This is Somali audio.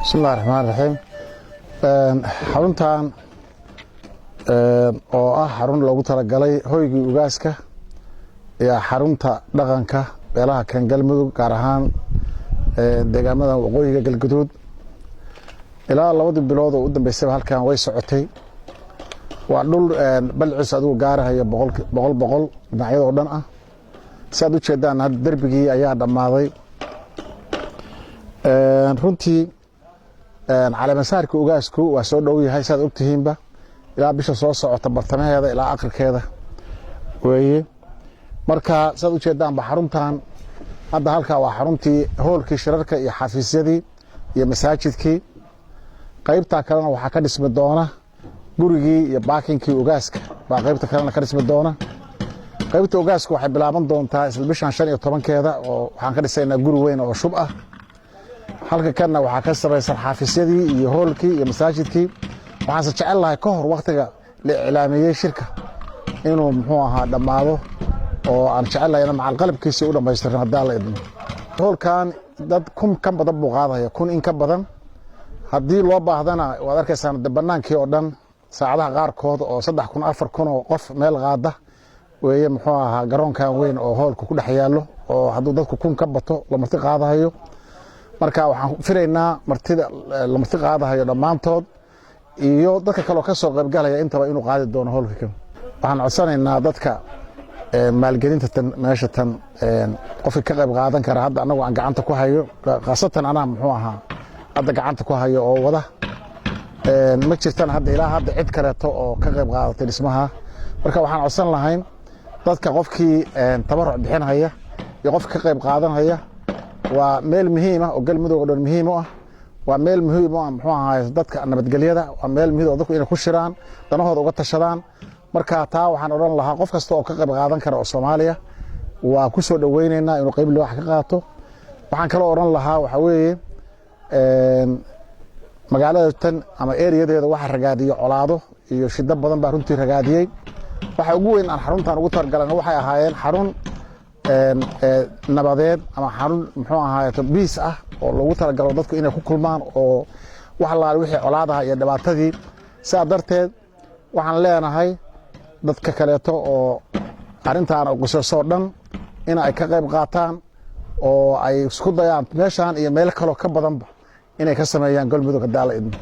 بسم الله الرحمن الرحيم xaruntan oo ah xarun loogu talagalay hoygii ugaaska ee xarunta dhaqanka beelaha kan galmudug gaar ahaan deegaamada waqooyiga galguduud ilaa 2 bilood oo u dambeysay halkan way socotay waa dhul balcis adigu gaarahayo boqol dhinacyada oo dhan ah saad u jeedaan had darbigii ayaa dhamaaday runtii calaamasaarka ugaasku waa soo dhow yahay saad ogtihiinba ilaa bisha soo socota bartamaheeda ilaa aqalkeeda weeye marka saad u jeedaan xaruntan hadda halka waa xaruntii hoolkii shirarka iyo xafiisyadii iyo masaajidkii qaybta kalena waxa ka dhismi doona gurigii iyo baakinkii ugaaska baa qaybta kalena ka dhismi doona qaybta ugaaska waxay bilaaban doontaa isla bishan 15keeda oo waxaan ka dhisaynaa guri weyn oo shub ah halka kana waxa ka sabaysan xafiisyadii iyo hoolkii iyo masaajidkii waxaan jecel lahay ka hor waqtiga la ilaamiyay shirka inuu muxuu ahaa dhammaado oo aan jecelahay macal qalabkiisa u dhamaystiran hadaa la idmo hoolkan dad kun ka badan buu qaadaya kun in ka badan haddii loo baahdana waad arkaysaan bannaankii oo dhan saacadaha qaarkood oo 3 kun 4 kun oo qof meel qaada weeye muxuu ahaa garoonkan weyn oo hoolku ku dhex yaalo oo hadduu dadku kun ka bato la marti qaadayo marka waxaan filaynaa martida la marti qaadayo dhammaantood iyo dadka kale oo ka soo qayb galaya intaba inuu qaadi doono hoolka kan waxaan codsanaynaa dadka maalgelinta tan meesha tan qofka ka qayb qaadan kara hadda anagu aan gacanta ku hayo qaasatan anaa muxuu ahaa hadda gacanta ku hayo oo wada ma jirtan hadda ilaa hadda cid kaleeto oo ka qayb qaadatay dhismaha marka waxaan codsan lahayn dadka qofkii tabaruc bixinaya iyo qofka ka qayb qaadanaya waa meel muhiim ah oo galmudug oo dhan muhiim u ah waa meel muhiim ah muxuu ahaa dadka nabadgelyada waa meel muhiim oo dadku inay ku shiraan danahooda uga tashadaan marka taa waxaan oran lahaa qof kasta oo ka qayb qaadan kara oo Soomaaliya waa ku soo dhaweyneynaa inuu qayb wax ka qaato waxaan kale oran lahaa waxa weeye magaalada tan ama area-deeda waxa ragaadiyo colaado iyo shida badan baa runtii ragaadiyay waxa ugu weyn aan xaruntan ugu targalanay waxay ahaayeen xarun nabadeed ama xarun muxuu ahaayay biis ah oo lagu talagalo dadku inay ku kulmaan oo wax la wixii colaadaha iyo dhibaatadii saa darteed waxaan leenahay dadka kaleeto oo arintaan oo qososoo dhan in ay ka qayb qaataan oo ay isku dayaan meeshan iyo meel kale ka badanba inay ka sameeyaan galmudug daal idin